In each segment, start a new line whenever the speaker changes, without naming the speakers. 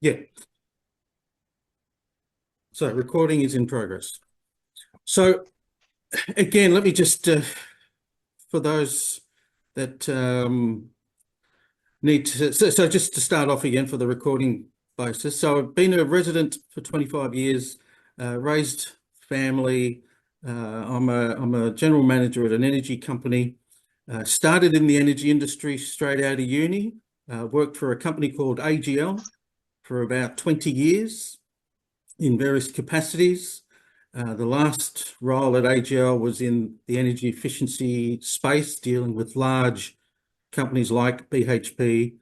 Yeah. So recording is in progress. So again, let me just, for those that need to, so just to start off again for the recording basis. So I've been a resident for 25 years, raised family. I'm a general manager at an energy company. Started in the energy industry straight out of uni. Worked for a company called AGL for about 20 years in various capacities. The last role at AGL was in the energy efficiency space, dealing with large companies like BHP,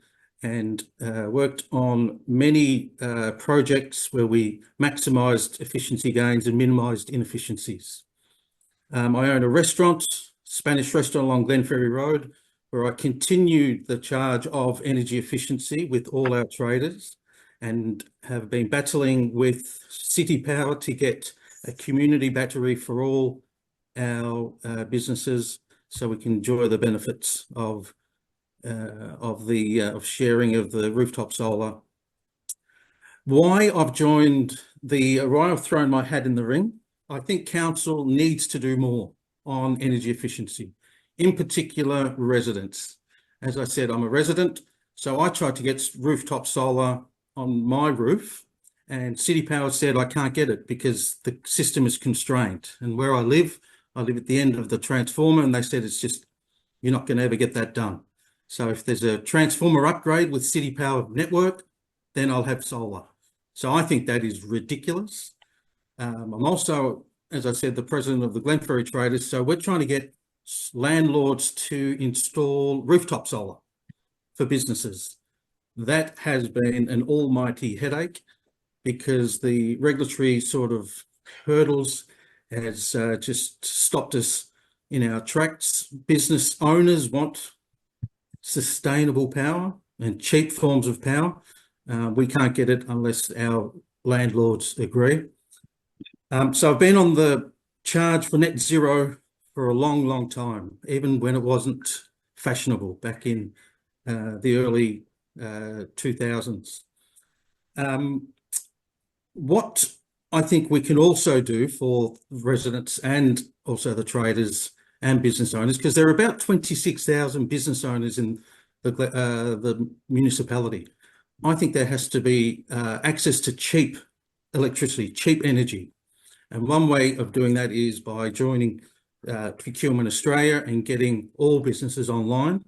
and worked on many projects where we maximised efficiency gains and minimised inefficiencies. I own a restaurant, Spanish restaurant along Glenferrie Road, where I continued the charge of energy efficiency with all our traders, and have been battling with City Power to get a community battery for all our businesses, so we can enjoy the benefits of sharing of the rooftop solar. Why I've thrown my hat in the ring. I think council needs to do more on energy efficiency, in particular residents. As I said, I'm a resident, so I tried to get rooftop solar on my roof, and City Power said I can't get it because the system is constrained. And where I live at the end of the transformer, and they said it's just, you're not going to ever get that done. So if there's a transformer upgrade with City Power network, then I'll have solar. So I think that is ridiculous. I'm also, as I said, the president of the Glenferrie Traders. So we're trying to get landlords to install rooftop solar for businesses. That has been an almighty headache because the regulatory sort of hurdles has just stopped us in our tracks. Business owners want sustainable power and cheap forms of power. We can't get it unless our landlords agree. So I've been on the charge for net zero for a long, long time, even when it wasn't fashionable back in the early 2000s. What I think we can also do for residents and also the traders and business owners, because there are about 26,000 business owners in the municipality. I think there has to be access to cheap electricity, cheap energy. And one way of doing that is by joining Procurement Australia and getting all businesses online.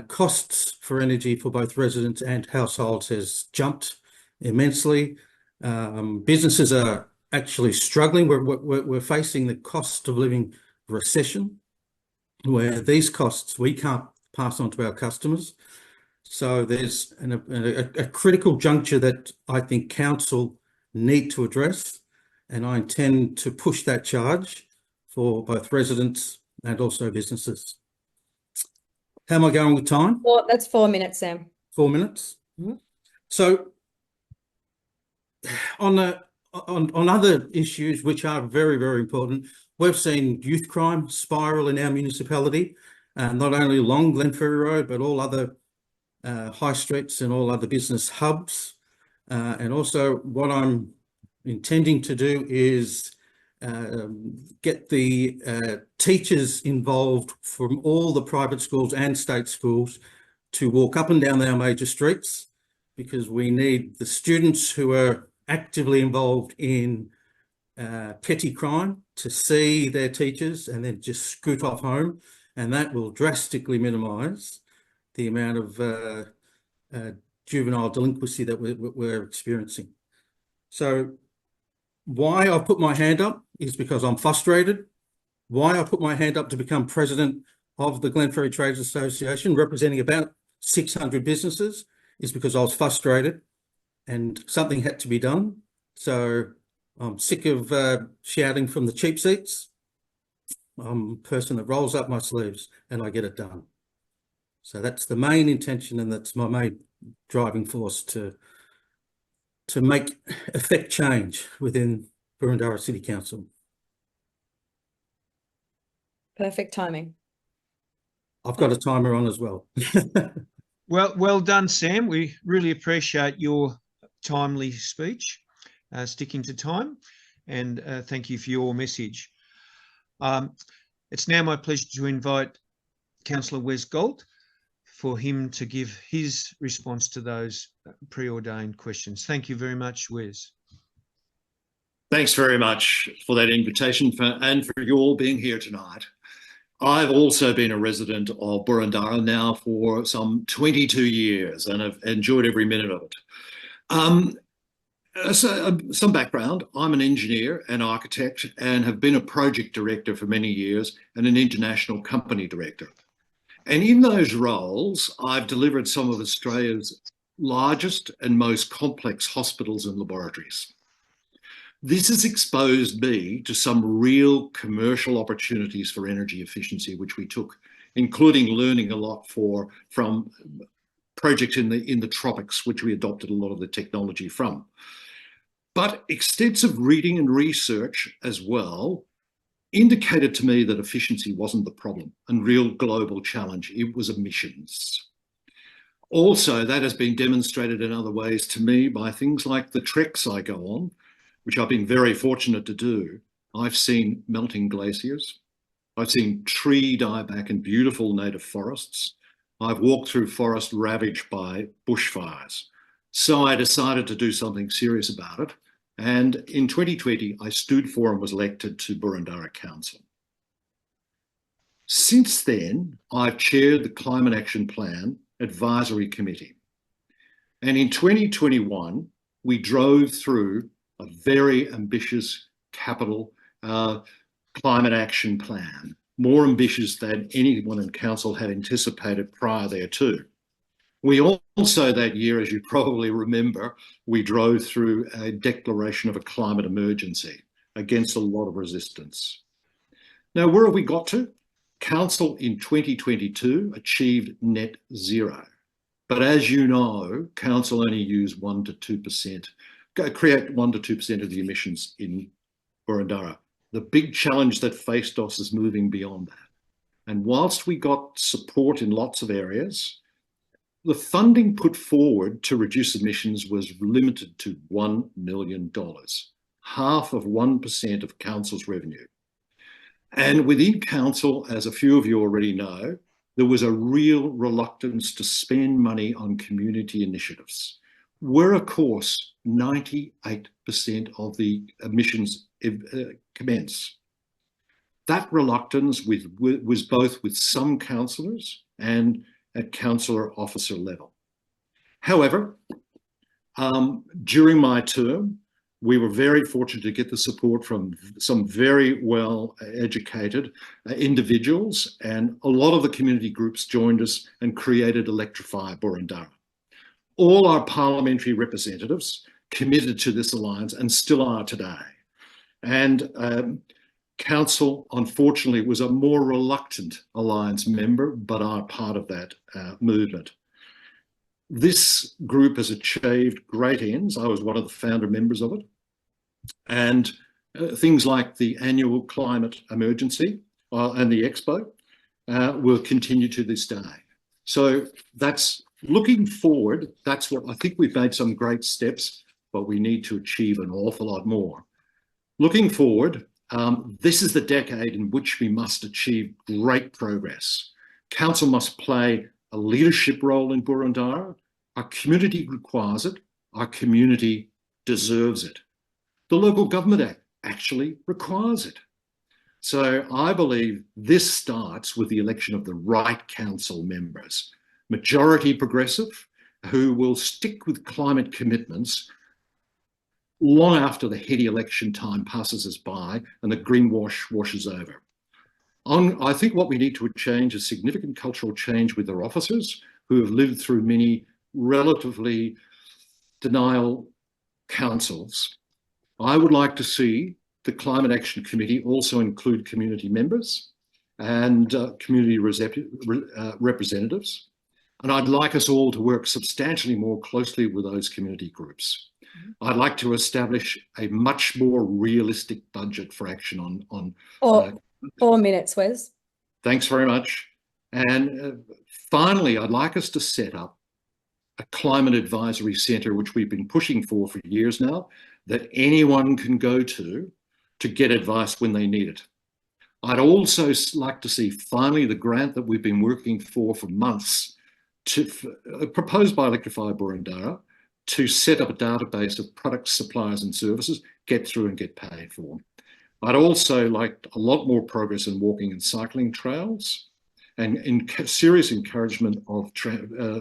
Costs for energy for both residents and households has jumped immensely. Businesses are actually struggling. We're facing the cost of living recession, where these costs we can't pass on to our customers. So there's a critical juncture that I think council need to address, and I intend to push that charge for both residents and also businesses. How am I going with time?
Well, that's 4 minutes, Sam.
4 minutes.
Mm-hmm.
So on other issues which are very, very important, we've seen youth crime spiral in our municipality, not only along Glenferrie Road, but all other high streets and all other business hubs. And also what I'm intending to do is get the teachers involved from all the private schools and state schools to walk up and down our major streets, because we need the students who are actively involved in petty crime to see their teachers and then just scoot off home, and that will drastically minimise the amount of juvenile delinquency that we're experiencing. So why I put my hand up is because I'm frustrated. Why I put my hand up to become president of the Glenferrie Traders Association, representing about 600 businesses, is because I was frustrated and something had to be done. So I'm sick of shouting from the cheap seats. I'm a person that rolls up my sleeves and I get it done. So that's the main intention, and that's my main driving force to affect change within Boroondara City Council.
Perfect timing.
I've got a timer on as well.
Well done, Sam. We really appreciate your timely speech, sticking to time, and thank you for your message. It's now my pleasure to invite Councillor Wes Galt for him to give his response to those preordained questions. Thank you very much, Wes.
Thanks very much for that invitation and for you all being here tonight. I've also been a resident of Boroondara now for some 22 years and have enjoyed every minute of it. Some background, I'm an engineer and architect and have been a project director for many years and an international company director. And in those roles, I've delivered some of Australia's largest and most complex hospitals and laboratories. This has exposed me to some real commercial opportunities for energy efficiency, which we took, including learning a lot from projects in the tropics, which we adopted a lot of the technology from. But extensive reading and research as well indicated to me that efficiency wasn't the problem and real global challenge. It was emissions. Also, that has been demonstrated in other ways to me by things like the treks I go on, which I've been very fortunate to do. I've seen melting glaciers. I've seen tree dieback in beautiful native forests. I've walked through forests ravaged by bushfires. So I decided to do something serious about it. And in 2020, I stood for and was elected to Boroondara Council. Since then, I've chaired the Climate Action Plan Advisory Committee. And in 2021, we drove through a very ambitious capital climate action plan, more ambitious than anyone in council had anticipated prior thereto. We also that year, as you probably remember, we drove through a declaration of a climate emergency against a lot of resistance. Now, where have we got to? Council in 2022 achieved net zero. But as you know, council only used 1 to 2%. Create 1 to 2% of the emissions in Boroondara. The big challenge that faced us is moving beyond that. And whilst we got support in lots of areas, the funding put forward to reduce emissions was limited to $1 million, half of 1% of council's revenue. And within council, as a few of you already know, there was a real reluctance to spend money on community initiatives, where, of course, 98% of the emissions commence. That reluctance was both with some councillors and at councillor officer level. However, during my term, we were very fortunate to get the support from some very well-educated individuals, and a lot of the community groups joined us and created Electrify Boroondara. All our parliamentary representatives committed to this alliance and still are today. And council, unfortunately, was a more reluctant alliance member, but are part of that movement. This group has achieved great ends. I was one of the founder members of it. And things like the annual climate emergency and the expo will continue to this day. So that's looking forward. That's what I think we've made some great steps, but we need to achieve an awful lot more. Looking forward, this is the decade in which we must achieve great progress. Council must play a leadership role in Boroondara. Our community requires it. Our community deserves it. The Local Government Act actually requires it. So I believe this starts with the election of the right council members, majority progressive, who will stick with climate commitments long after the heady election time passes us by and the greenwash washes over. I think what we need to change is significant cultural change with our officers who have lived through many relatively denial councils. I would like to see the Climate Action Committee also include community members and community representatives. And I'd like us all to work substantially more closely with those community groups. I'd like to establish a much more realistic budget for action on
4 minutes, Wes.
Thanks very much. And finally, I'd like us to set up a climate advisory centre, which we've been pushing for years now, that anyone can go to get advice when they need it. I'd also like to see finally the grant that we've been working for months, proposed by Electrify Boroondara, to set up a database of products, suppliers and services, get through and get paid for them. I'd also like a lot more progress in walking and cycling trails and serious encouragement of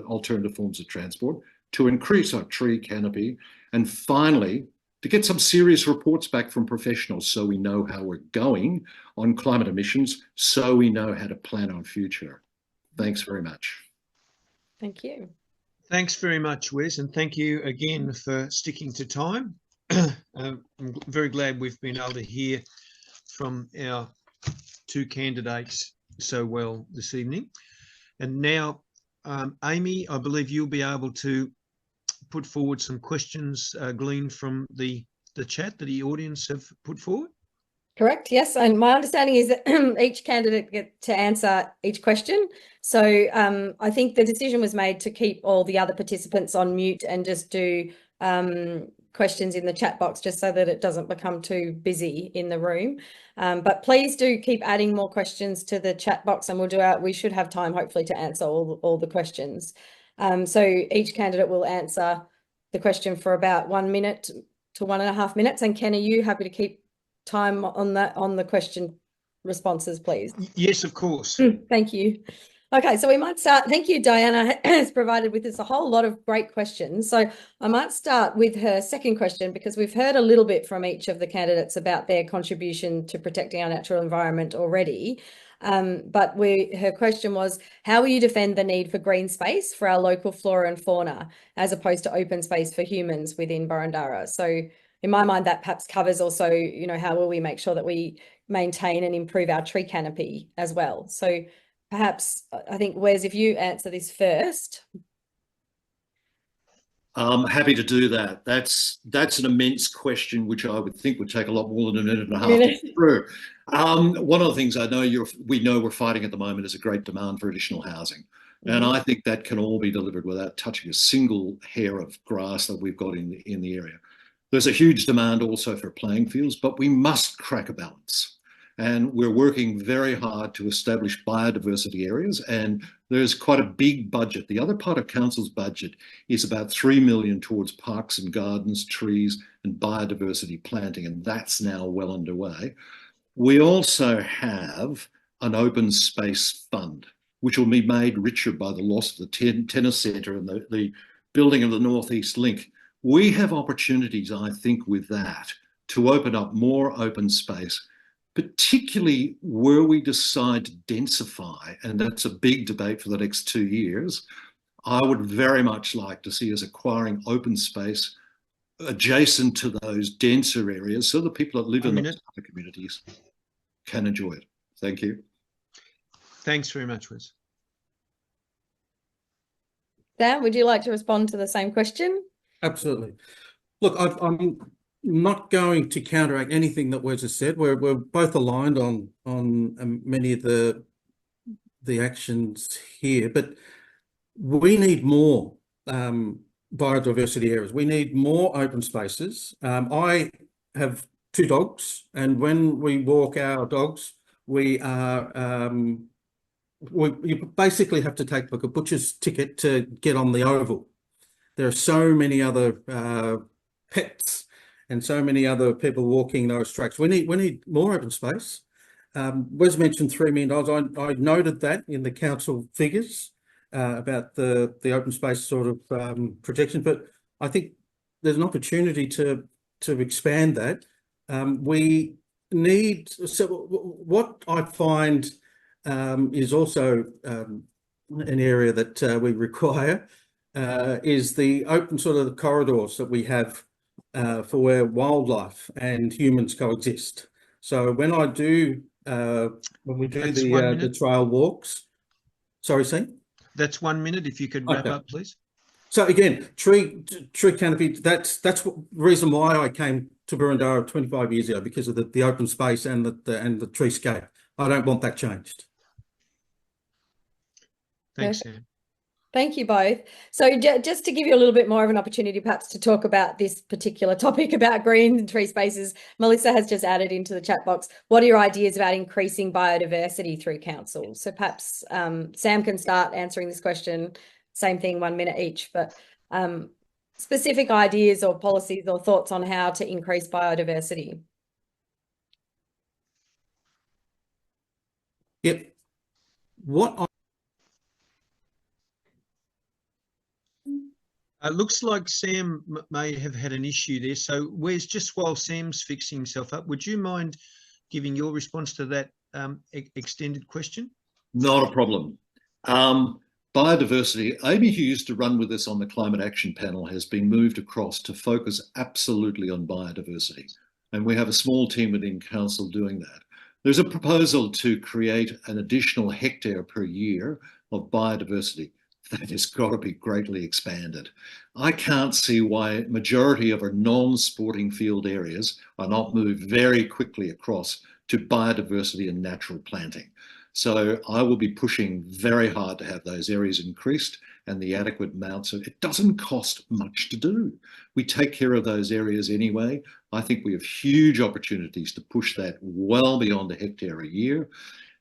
alternative forms of transport to increase our tree canopy, and finally, to get some serious reports back from professionals so we know how we're going on climate emissions, so we know how to plan our future. Thanks very much.
Thank you.
Thanks very much, Wes, and thank you again for sticking to time. I'm very glad we've been able to hear from our two candidates so well this evening. And now, Amy, I believe you'll be able to put forward some questions gleaned from the chat that the audience have put forward.
Correct, yes. And my understanding is that each candidate get to answer each question. So I think the decision was made to keep all the other participants on mute and just do questions in the chat box, just so that it doesn't become too busy in the room. But please do keep adding more questions to the chat box, and we should have time hopefully to answer all the questions. So each candidate will answer the question for about 1 minute to 1.5 minutes. And Ken, are you happy to keep time on the question responses, please?
Yes, of course.
Thank you. Okay, so we might start. Thank you, Diana has provided with us a whole lot of great questions. So I might start with her second question, because we've heard a little bit from each of the candidates about their contribution to protecting our natural environment already. But her question was, how will you defend the need for green space for our local flora and fauna, as opposed to open space for humans within Boroondara? So in my mind, that perhaps covers also, how will we make sure that we maintain and improve our tree canopy as well? So perhaps, I think, Wes, if you answer this first.
I'm happy to do that. That's an immense question, which I would think would take a lot more than 1.5 minutes to get through. One of the things we know we're fighting at the moment is a great demand for additional housing. And I think that can all be delivered without touching a single hair of grass that we've got in the area. There's a huge demand also for playing fields, but we must crack a balance. And we're working very hard to establish biodiversity areas, and there's quite a big budget. The other part of council's budget is about 3 million towards parks and gardens, trees and biodiversity planting, and that's now well underway. We also have an open space fund, which will be made richer by the loss of the tennis centre and the building of the Northeast Link. We have opportunities, I think, with that to open up more open space, particularly where we decide to densify, and that's a big debate for the next 2 years. I would very much like to see us acquiring open space adjacent to those denser areas, so the people that live in those other communities can enjoy it. Thank you.
Thanks very much, Wes.
Dan, would you like to respond to the same question?
Absolutely. Look, I'm not going to counteract anything that Wes has said. We're both aligned on many of the actions here, but we need more biodiversity areas. We need more open spaces. I have 2 dogs, and when we walk our dogs, we you basically have to take like a butcher's ticket to get on the oval. There are so many other pets and so many other people walking those tracks. We need more open space. Wes mentioned $3 million. I noted that in the council figures about the open space sort of protection, but I think there's an opportunity to expand that. We need, so what I find is also an area that we require is the open sort of the corridors that we have for where wildlife and humans coexist. So when we do the trail walks, sorry, see?
That's 1 minute. If you could wrap up, please. So
again, tree canopy. That's the reason why I came to Boroondara 25 years ago, because of the open space and the treescape. I don't want that changed.
Thanks, Sam.
Thank you both. So just to give you a little bit more of an opportunity perhaps to talk about this particular topic about green and tree spaces, Melissa has just added into the chat box, what are your ideas about increasing biodiversity through council? So perhaps Sam can start answering this question, same thing, 1 minute each, but specific ideas or policies or thoughts on how to increase biodiversity.
Yep.
It looks like Sam may have had an issue there. So Wes, just while Sam's fixing himself up, would you mind giving your response to that extended question?
Not a problem. Biodiversity, Amy, who used to run with us on the Climate Action Panel, has been moved across to focus absolutely on biodiversity. And we have a small team within council doing that. There's a proposal to create an additional hectare per year of biodiversity. That has got to be greatly expanded. I can't see why majority of our non-sporting field areas are not moved very quickly across to biodiversity and natural planting. So I will be pushing very hard to have those areas increased and the adequate amounts of, it doesn't cost much to do. We take care of those areas anyway. I think we have huge opportunities to push that well beyond a hectare a year.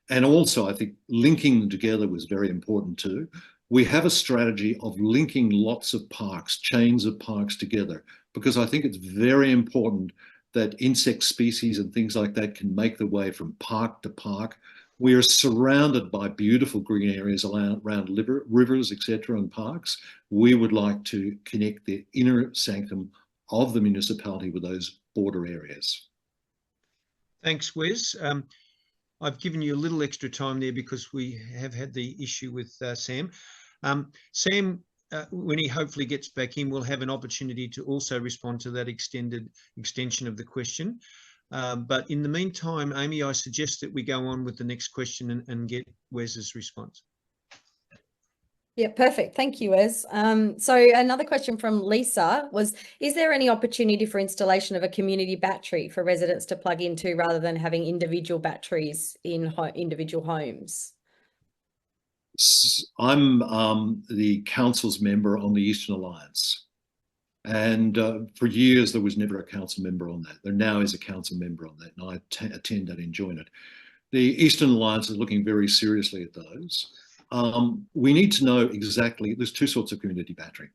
And also I think linking them together was very important too. We have a strategy of linking lots of parks, chains of parks together, because I think it's very important that insect species and things like that can make their way from park to park. We are surrounded by beautiful green areas around rivers, etc., and parks. We would like to connect the inner sanctum of the municipality with those border areas.
Thanks, Wes. I've given you a little extra time there because we have had the issue with Sam. Sam, when he hopefully gets back in, will have an opportunity to also respond to that extension of the question. But in the meantime, Amy, I suggest that we go on with the next question and get Wes's response.
Yeah, perfect. Thank you, Wes. So another question from Lisa was, is there any opportunity for installation of a community battery for residents to plug into rather than having individual batteries in individual homes?
I'm the council's member on the Eastern Alliance. And for years, there was never a council member on that. There now is a council member on that, and I attend that and join it. The Eastern Alliance is looking very seriously at those. We need to know exactly, there's two sorts of community battery.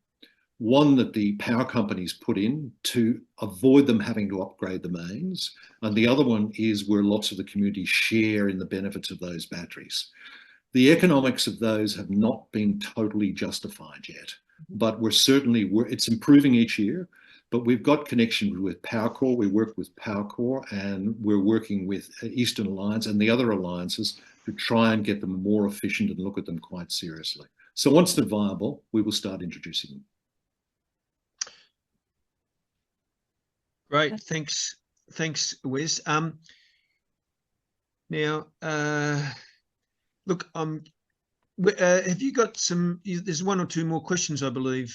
One that the power companies put in to avoid them having to upgrade the mains. And the other one is where lots of the community share in the benefits of those batteries. The economics of those have not been totally justified yet, but it's improving each year. But we've got connections with Powercore. We work with Powercore, and we're working with Eastern Alliance and the other alliances to try and get them more efficient and look at them quite seriously. So once they're viable, we will start introducing them.
Great, thanks, Wes. Now, look, have you got some? There's one or two more questions, I believe,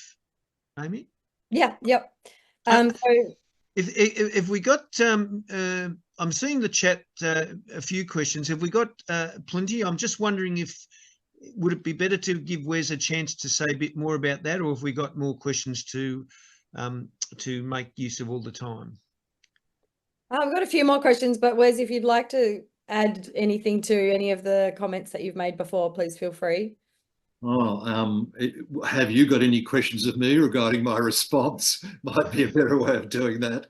Amy.
Yeah. Yep.
So if we got, I'm seeing the chat, a few questions. Have we got plenty? I'm just wondering would it be better to give Wes a chance to say a bit more about that, or have we got more questions to make use of all the time?
I've got a few more questions, but Wes, if you'd like to add anything to any of the comments that you've made before, please feel free.
Have you got any questions of me regarding my response? Might be a better way of doing that.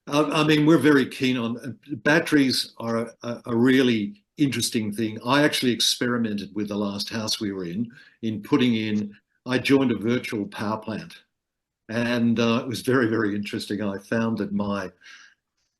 I mean, we're very keen on batteries are a really interesting thing. I actually experimented with the last house we were in putting in, I joined a virtual power plant, and it was very, very interesting. I found that my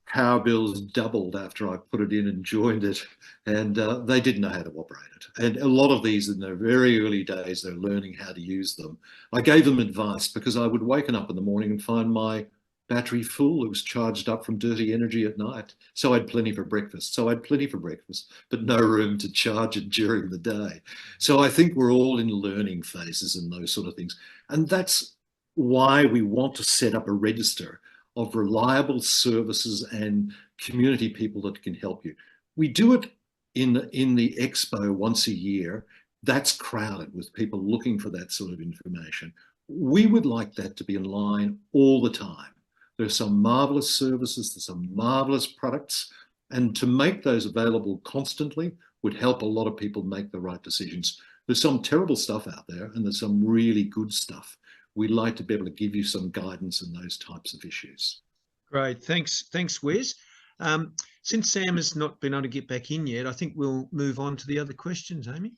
power bills doubled after I put it in and joined it, and they didn't know how to operate it. And a lot of these in their very early days, they're learning how to use them. I gave them advice because I would waken up in the morning and find my battery full. It was charged up from dirty energy at night. So I had plenty for breakfast. But no room to charge it during the day. So I think we're all in learning phases and those sort of things. And that's why we want to set up a register of reliable services and community people that can help you. We do it in the expo once a year, that's crowded with people looking for that sort of information. We would like that to be in line all the time. There are some marvelous services, there's some marvelous products, and to make those available constantly would help a lot of people make the right decisions. There's some terrible stuff out there and there's some really good stuff. We'd like to be able to give you some guidance in those types of issues.
Great, thanks, Wes. Since Sam has not been able to get back in yet, I think we'll move on to the other questions, Amy.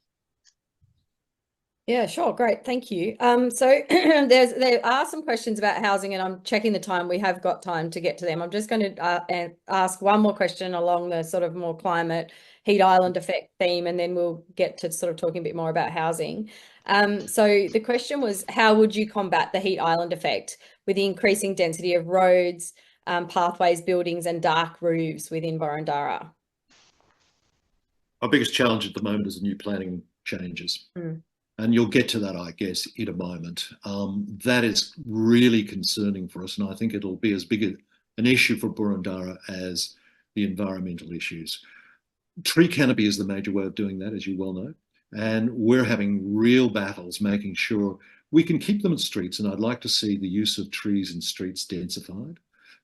Yeah, sure. Great. Thank you. So there are some questions about housing, and I'm checking the time. We have got time to get to them. I'm just going to ask one more question along the sort of more climate heat island effect theme, and then we'll get to sort of talking a bit more about housing. So the question was, how would you combat the heat island effect with the increasing density of roads, pathways, buildings, and dark roofs within Boroondara?
Our biggest challenge at the moment is the new planning changes. And you'll get to that, I guess, in a moment. That is really concerning for us, and I think it'll be as big an issue for Boroondara as the environmental issues. Tree canopy is the major way of doing that, as you well know, and we're having real battles making sure we can keep them in streets, and I'd like to see the use of trees in streets densified.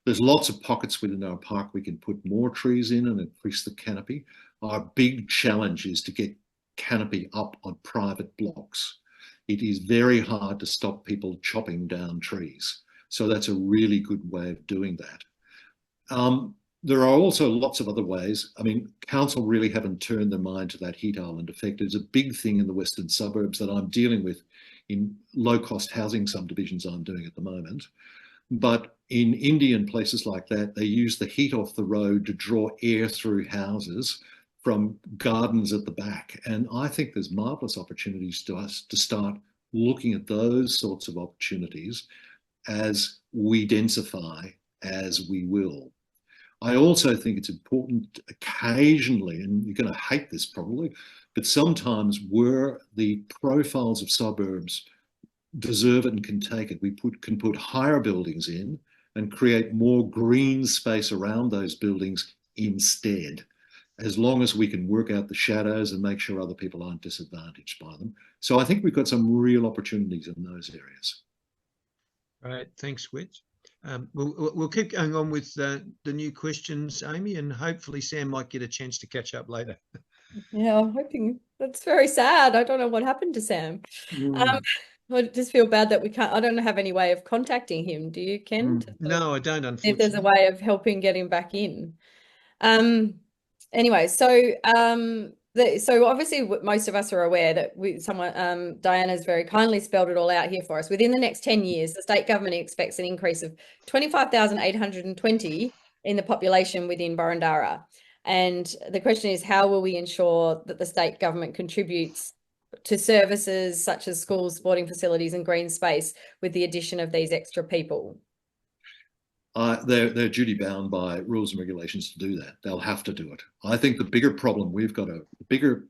There's lots of pockets within our park we can put more trees in and increase the canopy. Our big challenge is to get canopy up on private blocks. It is very hard to stop people chopping down trees. So that's a really good way of doing that. There are also lots of other ways. I mean, council really haven't turned their mind to that heat island effect. It's a big thing in the western suburbs that I'm dealing with in low-cost housing subdivisions I'm doing at the moment. But in India and places like that, they use the heat off the road to draw air through houses from gardens at the back. And I think there's marvelous opportunities to us to start looking at those sorts of opportunities as we densify, as we will. I also think it's important occasionally, and you're going to hate this probably, but sometimes where the profiles of suburbs deserve it and can take it, we can put higher buildings in and create more green space around those buildings instead, as long as we can work out the shadows and make sure other people aren't disadvantaged by them. So I think we've got some real opportunities in those areas.
Right, thanks, Wes. We'll keep going on with the new questions, Amy, and hopefully Sam might get a chance to catch up later.
Yeah, I'm hoping. That's very sad. I don't know what happened to Sam. I just feel bad that we can't. I don't have any way of contacting him. Do you, Ken?
No, I don't, unfortunately.
If there's a way of helping get him back in. Anyway, so obviously most of us are aware that Diana's very kindly spelled it all out here for us. Within the next 10 years, the state government expects an increase of 25,820 in the population within Boroondara. And the question is, how will we ensure that the state government contributes to services such as schools, sporting facilities, and green space with the addition of these extra people?
They're duty bound by rules and regulations to do that. They'll have to do it. I think the bigger problem the bigger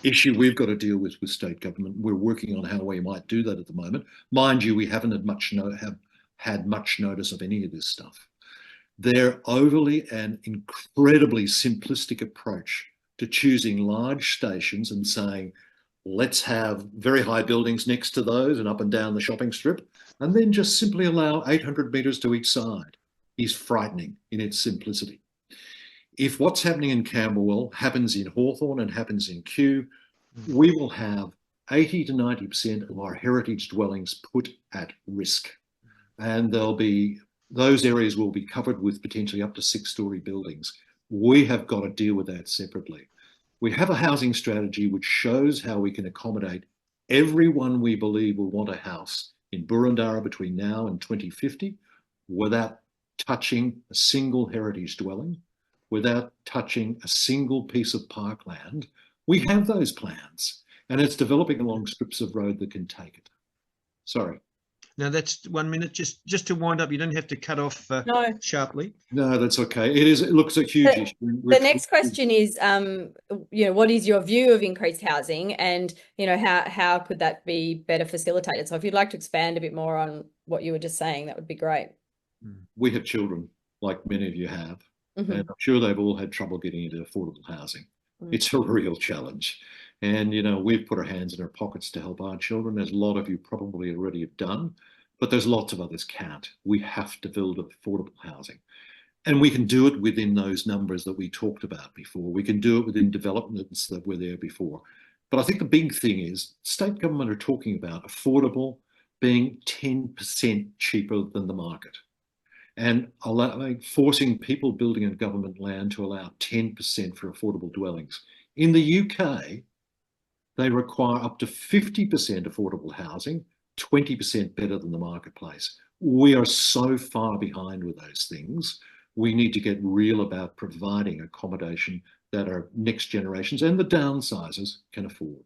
issue we've got to deal with state government, we're working on how we might do that at the moment. Mind you, we haven't had much notice of any of this stuff. Their overly and incredibly simplistic approach to choosing large stations and saying, let's have very high buildings next to those and up and down the shopping strip, and then just simply allow 800 metres to each side, is frightening in its simplicity. If what's happening in Camberwell happens in Hawthorne and happens in Kew, we will have 80 to 90% of our heritage dwellings put at risk. And those areas will be covered with potentially up to 6-storey buildings. We have got to deal with that separately. We have a housing strategy which shows how we can accommodate everyone we believe will want a house in Boroondara between now and 2050 without touching a single heritage dwelling, without touching a single piece of parkland. We have those plans, and it's developing along strips of road that can take it. Sorry.
Now that's 1 minute, just to wind up. You don't have to cut off sharply.
No, that's okay. It looks a huge issue.
The next question is, what is your view of increased housing, and how could that be better facilitated? So if you'd like to expand a bit more on what you were just saying, that would be great.
We have children, like many of you have, and I'm sure they've all had trouble getting into affordable housing. It's a real challenge. And, we've put our hands in our pockets to help our children, as a lot of you probably already have done, but there's lots of others can't. We have to build affordable housing. And we can do it within those numbers that we talked about before. We can do it within developments that were there before. But I think the big thing is state government are talking about affordable being 10% cheaper than the market. And forcing people building on government land to allow 10% for affordable dwellings. In the UK, they require up to 50% affordable housing, 20% better than the marketplace. We are so far behind with those things. We need to get real about providing accommodation that our next generations and the downsizers can afford.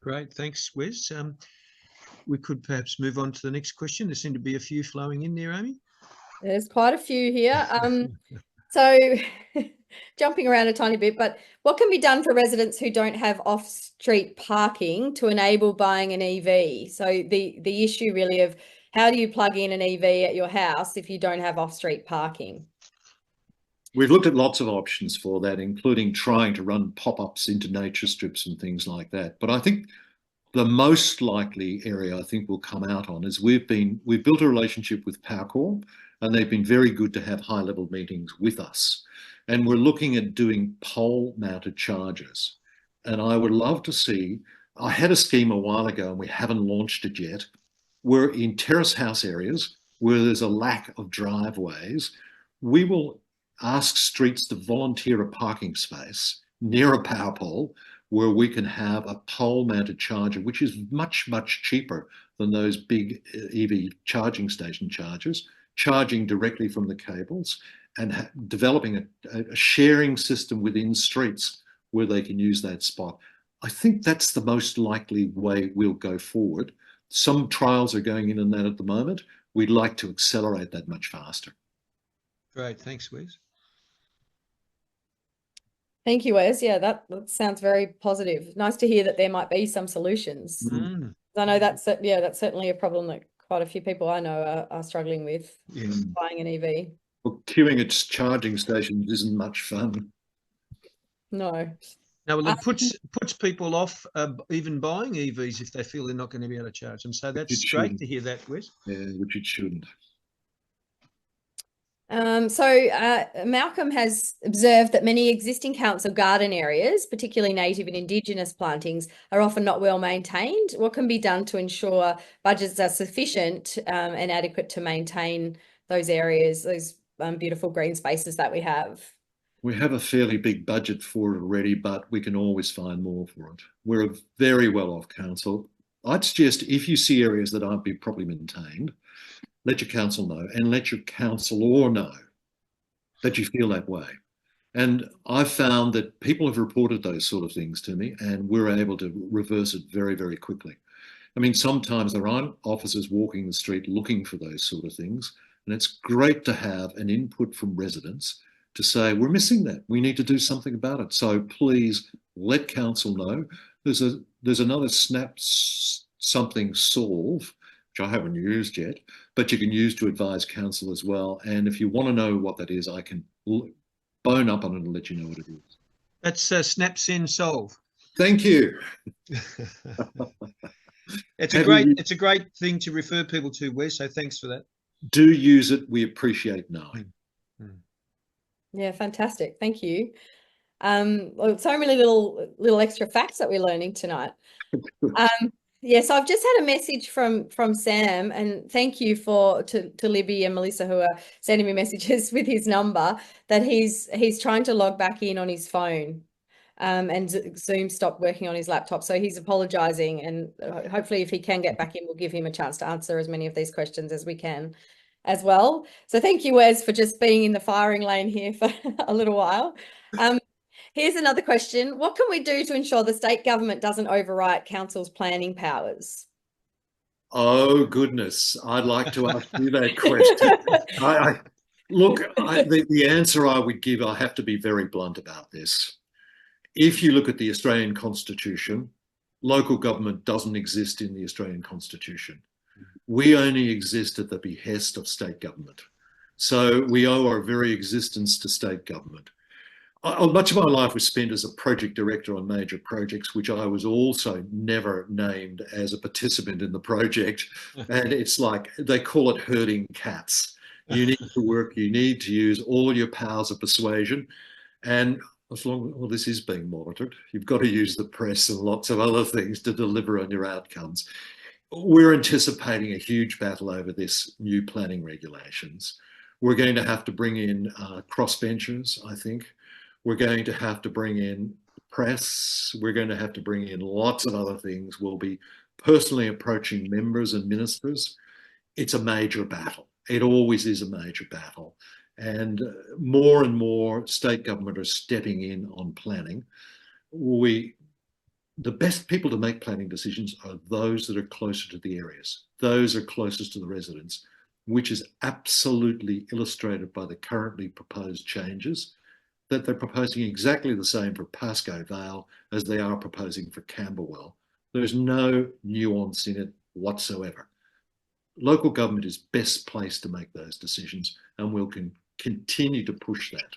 Great, thanks, Wes. We could perhaps move on to the next question. There seem to be a few flowing in there, Amy.
There's quite a few here. So jumping around a tiny bit, but what can be done for residents who don't have off-street parking to enable buying an EV? So the issue really of how do you plug in an EV at your house if you don't have off-street parking?
We've looked at lots of options for that, including trying to run pop-ups into nature strips and things like that. But I think the most likely area I think we'll come out on is we've built a relationship with Powercorp, and they've been very good to have high-level meetings with us. And we're looking at doing pole-mounted chargers. And I would love to see, I had a scheme a while ago and we haven't launched it yet. We're in terrace house areas where there's a lack of driveways. We will ask streets to volunteer a parking space near a power pole where we can have a pole-mounted charger, which is much, much cheaper than those big EV charging station chargers, charging directly from the cables, and developing a sharing system within streets where they can use that spot. I think that's the most likely way we'll go forward. Some trials are going in that at the moment. We'd like to accelerate that much faster.
Great, thanks, Wes.
Thank you, Wes. Yeah, that sounds very positive. Nice to hear that there might be some solutions. I know that's certainly a problem that quite a few people I know are struggling with, buying an EV.
Well, queuing at charging stations isn't much fun.
No.
No, well, it puts people off even buying EVs if they feel they're not going to be able to charge them. So that's great to hear that, Wes.
Yeah, which it shouldn't.
Malcolm has observed that many existing council garden areas, particularly native and Indigenous plantings, are often not well maintained. What can be done to ensure budgets are sufficient and adequate to maintain those areas, those beautiful green spaces that we have?
We have a fairly big budget for it already, but we can always find more for it. We're a very well-off council. I'd suggest if you see areas that aren't being properly maintained, let your council know, and let your councillor know that you feel that way. And I've found that people have reported those sort of things to me, and we're able to reverse it very, very quickly. I mean, sometimes there aren't officers walking the street looking for those sort of things, and it's great to have an input from residents to say, we're missing that. We need to do something about it. So please let council know. There's another Snap Something Solve, which I haven't used yet, but you can use to advise council as well. And if you want to know what that is, I can bone up on it and let you know what it is.
That's Snap Send Solve.
Thank you.
It's a great thing to refer people to, Wes. So thanks for that.
Do use it. We appreciate knowing.
Yeah, fantastic. Thank you. Well, so many little extra facts that we're learning tonight. Yes, I've just had a message from Sam, and thank you to Libby and Melissa who are sending me messages with his number, that he's trying to log back in on his phone, and Zoom stopped working on his laptop. So he's apologising, and hopefully if he can get back in, we'll give him a chance to answer as many of these questions as we can as well. So thank you, Wes, for just being in the firing lane here for a little while. Here's another question. What can we do to ensure the state government doesn't overwrite council's planning powers?
Oh, goodness. I'd like to ask you that question. The answer I would give, I have to be very blunt about this. If you look at the Australian Constitution, local government doesn't exist in the Australian Constitution. We only exist at the behest of state government. So we owe our very existence to state government. Much of my life was spent as a project director on major projects, which I was also never named as a participant in the project. And it's like, they call it herding cats. You need to work, you need to use all your powers of persuasion. And as long, well, this is being monitored, you've got to use the press and lots of other things to deliver on your outcomes. We're anticipating a huge battle over this new planning regulations. We're going to have to bring in crossbenchers, I think. We're going to have to bring in press. We're going to have to bring in lots of other things. We'll be personally approaching members and ministers. It's a major battle. It always is a major battle. And more state government are stepping in on planning. The best people to make planning decisions are those that are closer to the areas. Those are closest to the residents, which is absolutely illustrated by the currently proposed changes, that they're proposing exactly the same for Pascoe Vale as they are proposing for Camberwell. There's no nuance in it whatsoever. Local government is best placed to make those decisions, and we'll continue to push that.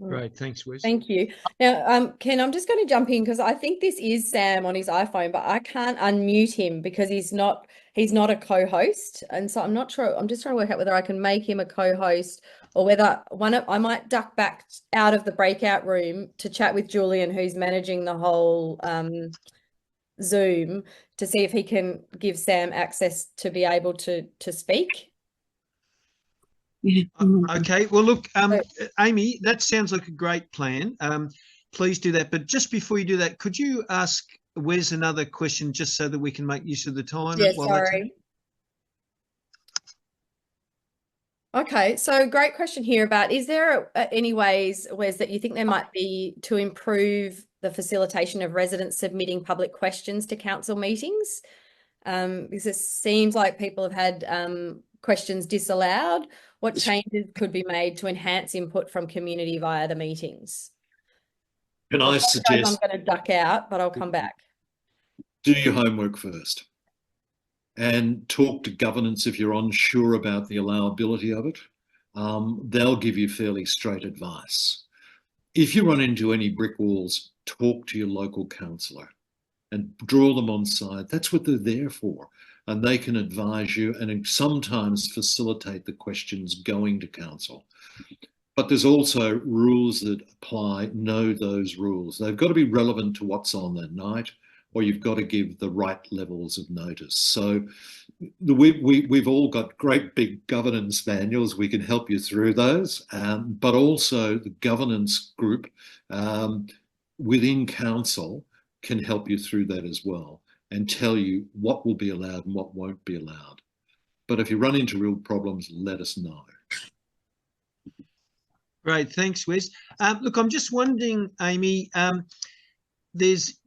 Great, thanks, Wes.
Thank you. Now, Ken, I'm just going to jump in because I think this is Sam on his iPhone, but I can't unmute him because he's not a co-host, and so I'm not sure. I'm just trying to work out whether I can make him a co-host or whether I might duck back out of the breakout room to chat with Julian, who's managing the whole Zoom, to see if he can give Sam access to be able to speak.
Okay, well, look, Amy, that sounds like a great plan. Please do that. But just before you do that, could you ask Wes another question just so that we can make use of the time?
Yeah, sorry. Okay, so great question here about, is there any ways, Wes, that you think there might be to improve the facilitation of residents submitting public questions to council meetings? Because it seems like people have had questions disallowed. What changes could be made to enhance input from community via the meetings?
Can I suggest,
I'm going to duck out, but I'll come back.
Do your homework first and talk to governance if you're unsure about the allowability of it. They'll give you fairly straight advice. If you run into any brick walls, talk to your local councillor and draw them on side. That's what they're there for. And they can advise you and sometimes facilitate the questions going to council. But there's also rules that apply. Know those rules. They've got to be relevant to what's on that night, or you've got to give the right levels of notice. So we've all got great big governance manuals. We can help you through those, but also the governance group within council can help you through that as well and tell you what will be allowed and what won't be allowed. But if you run into real problems, let us know.
Great, thanks, Wes. Look, I'm just wondering, Amy, there's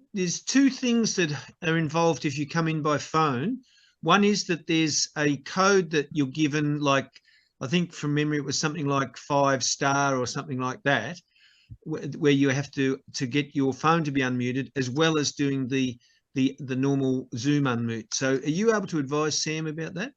two things that are involved if you come in by phone. One is that there's a code that you're given, like, I think from memory it was something like 5-star or something like that, where you have to get your phone to be unmuted, as well as doing the normal Zoom unmute. So are you able to advise Sam about that?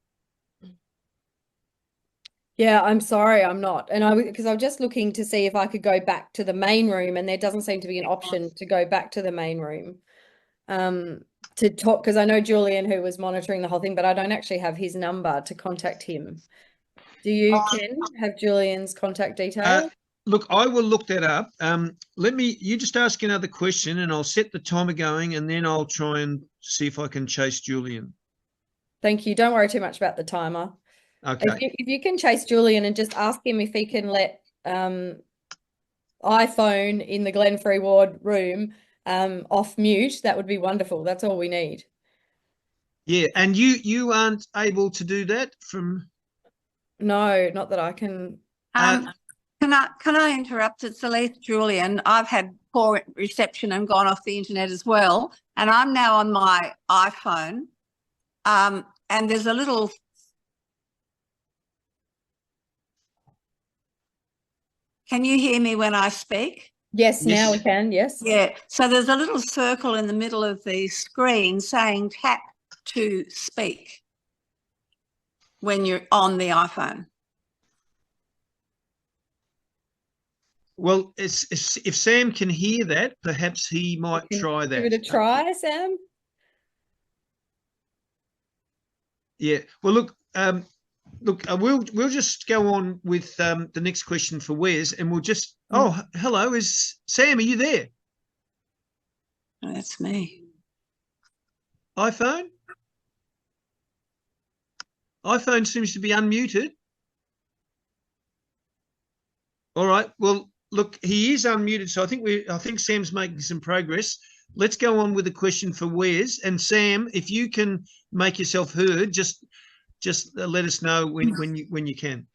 Yeah, I'm sorry, I'm not. And because I was just looking to see if I could go back to the main room, and there doesn't seem to be an option to go back to the main room to talk, because I know Julian, who was monitoring the whole thing, but I don't actually have his number to contact him. Do you, Ken, have Julian's contact details?
Look, I will look that up. You just ask another question and I'll set the timer going, and then I'll try and see if I can chase Julian.
Thank you. Don't worry too much about the timer.
Okay.
If you can chase Julian and just ask him if he can let iPhone in the Glenferrie ward room off mute, that would be wonderful. That's all we need.
Yeah, and you aren't able to do that from?
No, not that I can.
Can I interrupt? It's Elise Julian. I've had poor reception and gone off the internet as well, and I'm now on my iPhone. And there's a little. Can you hear me when I speak?
Yes, now we can. Yes.
Yeah. So there's a little circle in the middle of the screen saying tap to speak when you're on the iPhone.
Well, if Sam can hear that, perhaps he might
Can
try
Give it a
that.
try, Sam.
Yeah. Well, look, we'll just go on with the next question for Wes, and we'll just. Oh, hello, is Sam? Are you there?
Oh, that's me.
iPhone seems to be unmuted. All right. Well, look, he is unmuted, so I think Sam's making some progress. Let's go on with the question for Wes. And Sam, if you can make yourself heard, just let us know when you can.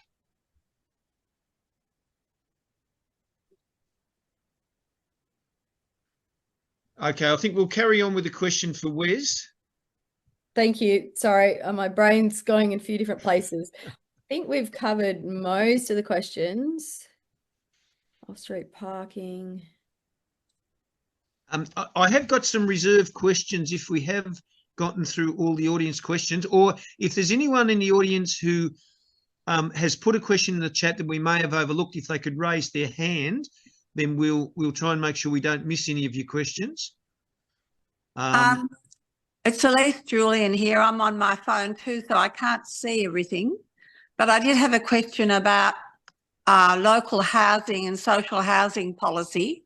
Okay, I think we'll carry on with the question for Wes.
Thank you. Sorry, my brain's going in a few different places. I think we've covered most of the questions. Off-street parking.
I have got some reserved questions if we have gotten through all the audience questions, or if there's anyone in the audience who has put a question in the chat that we may have overlooked, if they could raise their hand, then we'll try and make sure we don't miss any of your questions.
It's Elise Julian here. I'm on my phone too, so I can't see everything. But I did have a question about local housing and social housing policy,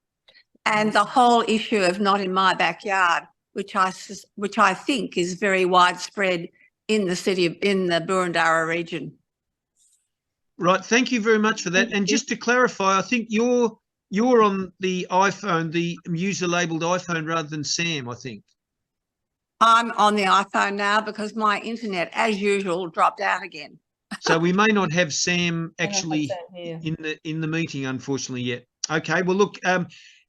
and the whole issue of not in my backyard, which I think is very widespread in the Boroondara region.
Right. Thank you very much for that. And just to clarify, I think you're on the iPhone, the user-labelled iPhone, rather than Sam, I think.
I'm on the iPhone now because my internet, as usual, dropped out again.
So we may not have Sam actually in the meeting, unfortunately, yet. Okay. Well, look,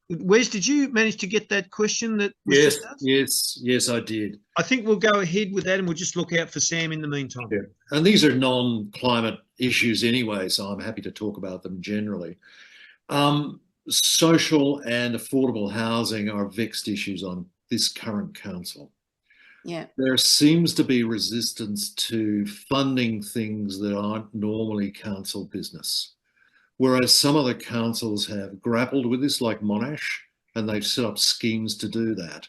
Wes, did you manage to get that question that was just asked?
Yes, I did.
I think we'll go ahead with that, and we'll just look out for Sam in the meantime.
Yeah. And these are non-climate issues anyway, so I'm happy to talk about them generally. Social and affordable housing are vexed issues on this current council.
Yeah.
There seems to be resistance to funding things that aren't normally council business. Whereas some other councils have grappled with this, like Monash, and they've set up schemes to do that.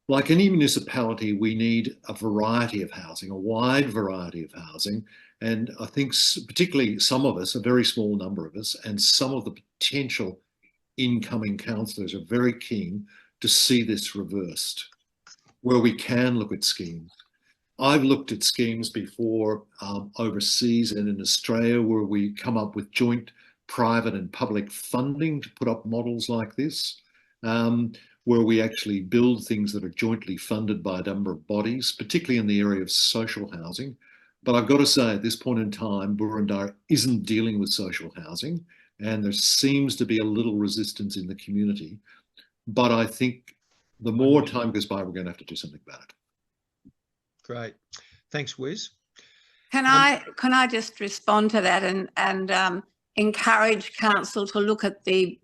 Like any municipality, we need a variety of housing, a wide variety of housing. And I think particularly some of us, a very small number of us, and some of the potential incoming councillors are very keen to see this reversed, where we can look at schemes. I've looked at schemes before overseas and in Australia, where we come up with joint private and public funding to put up models like this, where we actually build things that are jointly funded by a number of bodies, particularly in the area of social housing. But I've got to say, at this point in time, Boroondara isn't dealing with social housing, and there seems to be a little resistance in the community. But I think the more time goes by, we're going to have to do something about it.
Great. Thanks, Wes.
Can I just respond to that and encourage council to look at the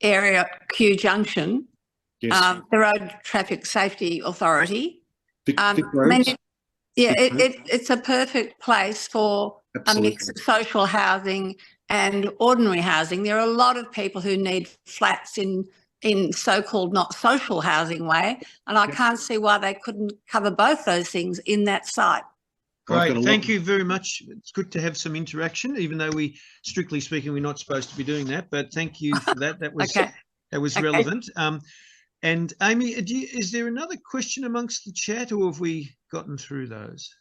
area Kew Junction,
Yes.
the Road Traffic Safety Authority.
Roads?
It's a perfect place for
Absolutely.
a mix of social housing and ordinary housing. There are a lot of people who need flats in so-called not social housing way, and I can't see why they couldn't cover both those things in that site.
Great. Thank you very much. It's good to have some interaction, even though strictly speaking, we're not supposed to be doing that. But thank you for that. That was that was relevant. And Amy, is there another question amongst the chat, or have we gotten through those?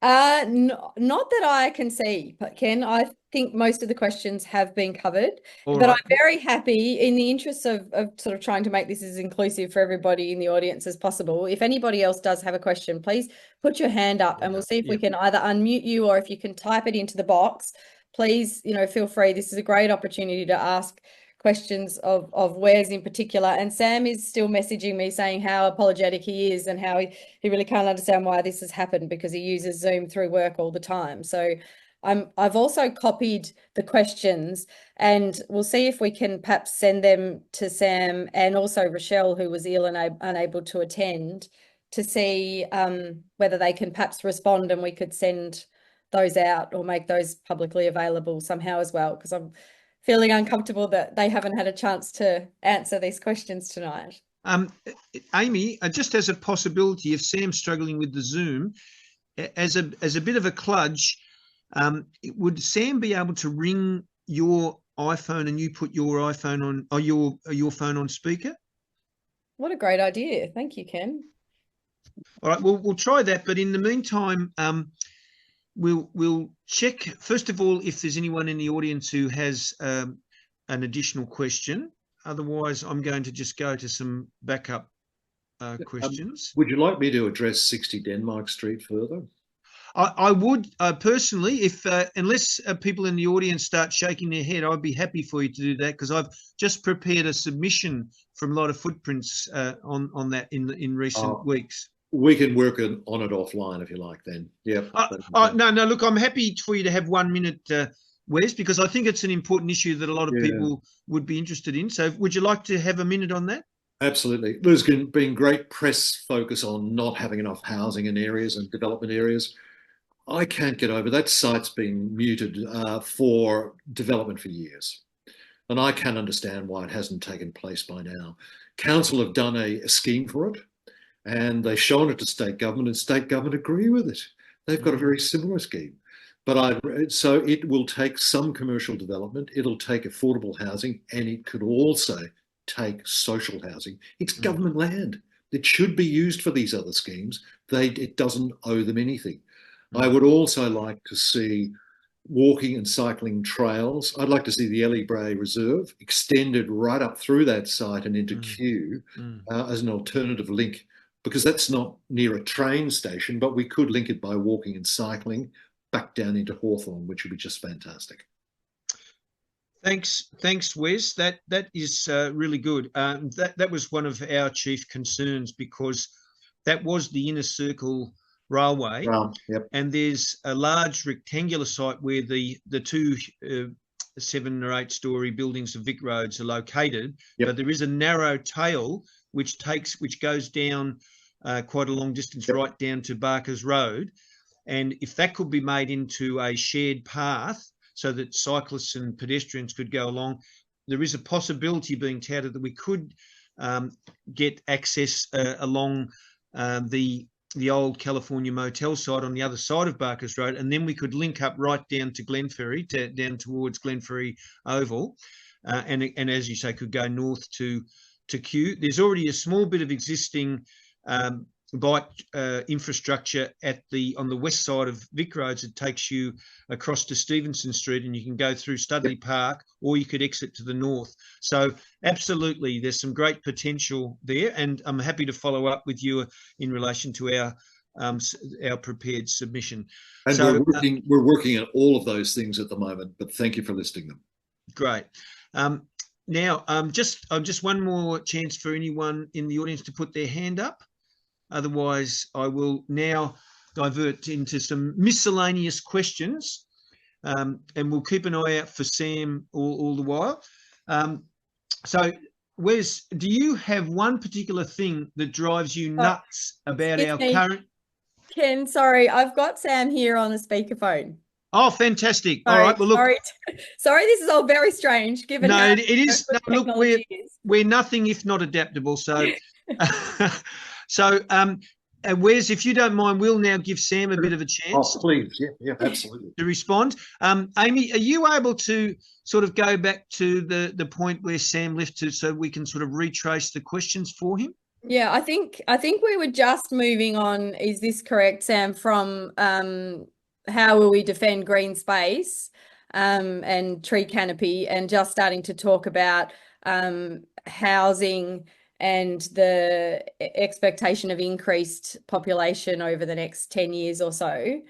Not that I can see, but Ken, I think most of the questions have been covered.
All
but
right.
I'm very happy, in the interest of sort of trying to make this as inclusive for everybody in the audience as possible. If anybody else does have a question, please put your hand up, and we'll see if we can either unmute you, or if you can type it into the box. Please, feel free. This is a great opportunity to ask questions of Wes in particular. And Sam is still messaging me saying how apologetic he is, and how he really can't understand why this has happened, because he uses Zoom through work all the time. So I've also copied the questions, and we'll see if we can perhaps send them to Sam and also Rochelle, who was ill and unable to attend, to see whether they can perhaps respond, and we could send those out or make those publicly available somehow as well, because I'm feeling uncomfortable that they haven't had a chance to answer these questions tonight.
Amy, just as a possibility, if Sam's struggling with the Zoom, as a bit of a kludge, would Sam be able to ring your iPhone and you put your iPhone on, or your phone on speaker?
What a great idea. Thank you, Ken.
All right, we'll try that. But in the meantime, we'll check, first of all, if there's anyone in the audience who has an additional question. Otherwise, I'm going to just go to some backup questions.
Would you like me to address 60 Denmark Street further?
I would personally, if unless people in the audience start shaking their head, I'd be happy for you to do that, because I've just prepared a submission from a lot of footprints on that in recent weeks.
We can work on it offline if you like then. Yeah.
No, look, I'm happy for you to have 1 minute, Wes, because I think it's an important issue that a lot of people would be interested in. So would you like to have a minute on that?
Absolutely. There's been great press focus on not having enough housing in areas and development areas. I can't get over that site's been muted for development for years. And I can't understand why it hasn't taken place by now. Council have done a scheme for it, and they've shown it to state government, and state government agree with it. They've got a very similar scheme. But so it will take some commercial development, it'll take affordable housing, and it could also take social housing. It's government land. It should be used for these other schemes. It doesn't owe them anything. I would also like to see walking and cycling trails. I'd like to see the Ellie Brae Reserve extended right up through that site and into Kew as an alternative link, because that's not near a train station, but we could link it by walking and cycling back down into Hawthorne, which would be just fantastic.
Thanks, Wes. That is really good. That was one of our chief concerns, because that was the inner circle railway, and there's a large rectangular site where the two 7 or 8 story buildings of Vic Roads are located, but there is a narrow tail which goes down quite a long distance right down to Barker's Road, and if that could be made into a shared path so that cyclists and pedestrians could go along, there is a possibility being touted that we could get access along the old California Motel site on the other side of Barker's Road, and then we could link up right down to Glenferrie, down towards Glenferrie Oval, and as you say, could go north to Kew. There's already a small bit of existing bike infrastructure on the west side of Vic Roads. It takes you across to Stevenson Street, and you can go through Studley Park, or you could exit to the north. So absolutely, there's some great potential there, and I'm happy to follow up with you in relation to our prepared submission.
And so, we're working on all of those things at the moment, but thank you for listing them.
Great. Now, just one more chance for anyone in the audience to put their hand up. Otherwise, I will now divert into some miscellaneous questions, and we'll keep an eye out for Sam all the while. So, Wes, do you have one particular thing that drives you nuts about our current...
Ken, sorry, I've got Sam here on the speakerphone.
Oh, fantastic. All right, well, look...
Sorry, this is all very strange, given
No,
how
it is... No, look, we're nothing if not adaptable, so... So, Wes, if you don't mind, we'll now give Sam a bit of a chance.
Oh, please. Yeah, absolutely.
To respond. Amy, are you able to sort of go back to the point where Sam left to, so we can sort of retrace the questions for him?
Yeah, I think we were just moving on. Is this correct, Sam? From how will we defend green space and tree canopy, and just starting to talk about housing and the expectation of increased population over the next 10 years or so.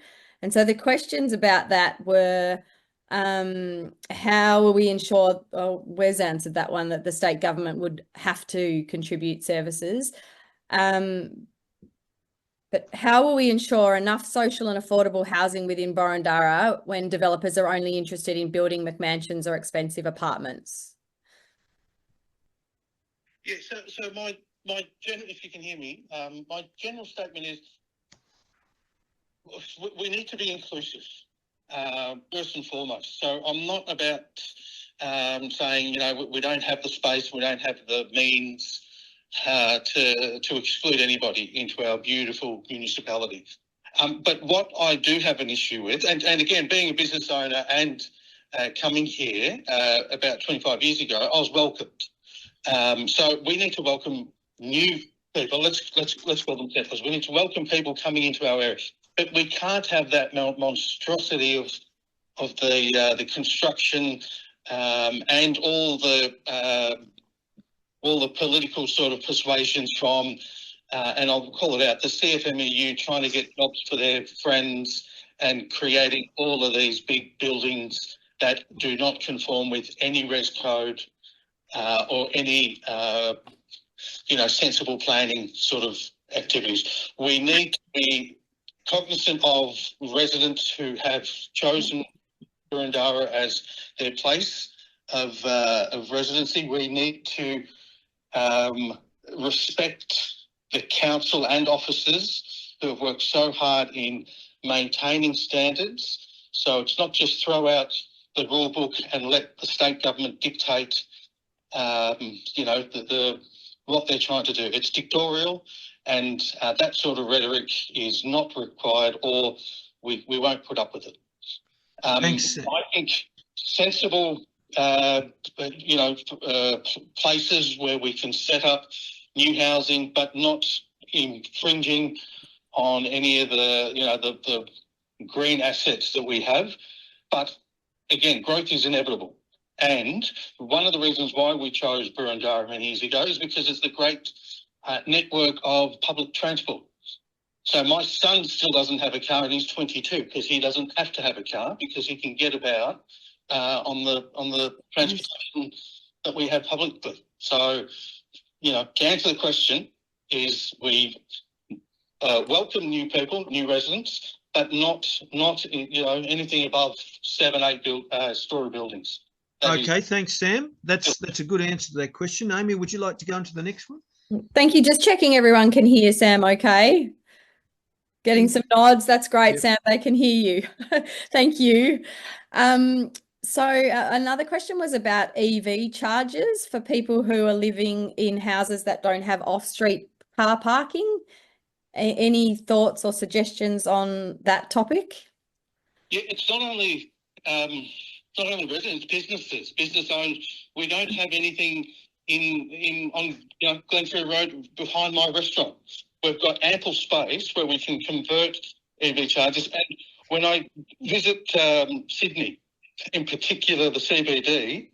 And so the questions about that were, how will we ensure, Wes answered that one, that the state government would have to contribute services. But how will we ensure enough social and affordable housing within Boroondara when developers are only interested in building McMansions or expensive apartments?
Yeah, so my general, if you can hear me, my general statement is we need to be inclusive, first and foremost. So I'm not about saying, you know, we don't have the space, we don't have the means to exclude anybody into our beautiful municipality. But what I do have an issue with, and again, being a business owner and coming here about 25 years ago, I was welcomed. So we need to welcome new people. Let's call them settlers. We need to welcome people coming into our area, but we can't have that monstrosity of the construction and all the political sort of persuasions from, and I'll call it out, the CFMEU trying to get jobs for their friends and creating all of these big buildings that do not conform with any res code or any, sensible planning sort of activities. We need to be cognizant of residents who have chosen Boroondara as their place of residency. We need to respect the council and officers who have worked so hard in maintaining standards. So it's not just throw out the rule book and let the state government dictate, what they're trying to do. It's dictatorial, and that sort of rhetoric is not required, or we won't put up with it.
Thanks.
I think sensible, places where we can set up new housing, but not infringing on any of the green assets that we have. But again, growth is inevitable. And one of the reasons why we chose Boroondara many years ago is because it's the great network of public transport. So my son still doesn't have a car, and he's 22, because he doesn't have to have a car because he can get about on the transportation that we have publicly. So, to answer the question is we welcome new people, new residents, but not anything above 7, 8 story buildings.
Okay, thanks, Sam. That's a good answer to that question. Amy, would you like to go on to the next one?
Thank you. Just checking everyone can hear Sam okay. Getting some nods. That's great,
Yep.
Sam. They can hear you. Thank you. So another question was about EV chargers for people who are living in houses that don't have off-street car parking. Any thoughts or suggestions on that topic?
Yeah, it's not only residents, businesses, business owners. We don't have anything on Glenferrie Road behind my restaurant. We've got ample space where we can convert EV chargers. And when I visit Sydney, in particular the CBD,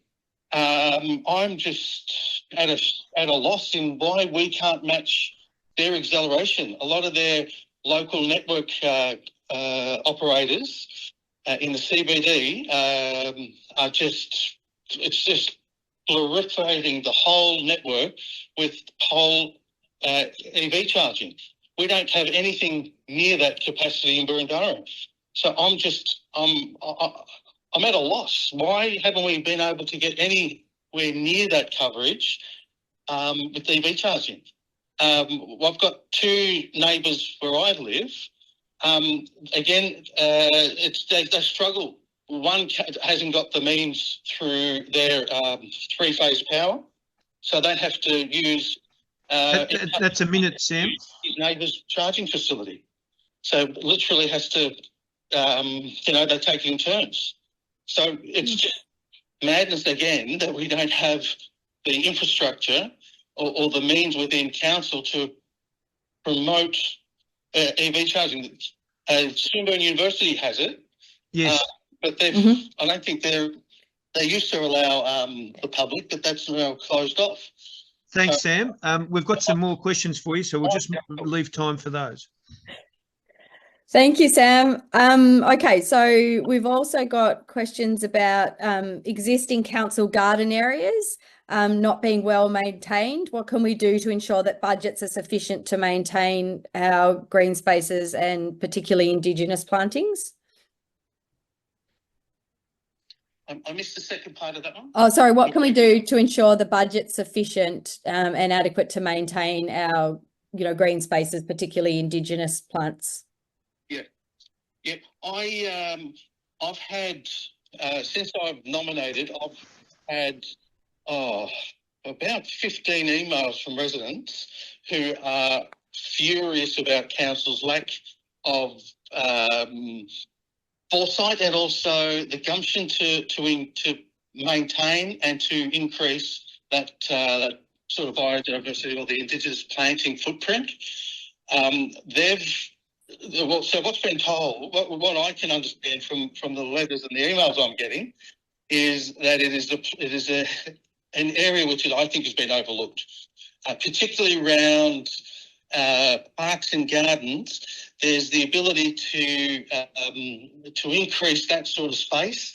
I'm just at a loss in why we can't match their acceleration. A lot of their local network operators in the CBD it's just proliferating the whole network with whole EV charging. We don't have anything near that capacity in Boroondara. So I'm at a loss. Why haven't we been able to get anywhere near that coverage with EV charging? I've got 2 neighbours where I live. Again, they struggle. One hasn't got the means through their 3-phase power, so they have to use
That's a minute, Sam.
his neighbour's charging facility. So literally has to, they take it in turns. So it's just madness again that we don't have the infrastructure or the means within council to promote EV charging. Swinburne University has it.
Yes.
But I don't think they used to allow the public, but that's now closed off.
Thanks, Sam. We've got some more questions for you, so we'll just leave time for those.
Thank you, Sam. Okay, so we've also got questions about existing council garden areas not being well maintained. What can we do to ensure that budgets are sufficient to maintain our green spaces and particularly Indigenous plantings?
I missed the second part of that one.
Oh, sorry. What can we do to ensure the budget's sufficient and adequate to maintain our, green spaces, particularly Indigenous plants? Yeah.
I've had since I've nominated, I've had about 15 emails from residents who are furious about council's lack of foresight and also the gumption to maintain and to increase that sort of biodiversity or the Indigenous planting footprint. So what's been told, what I can understand from the letters and the emails I'm getting, is that it is an area which I think has been overlooked, particularly around parks and gardens. There's the ability to increase that sort of space.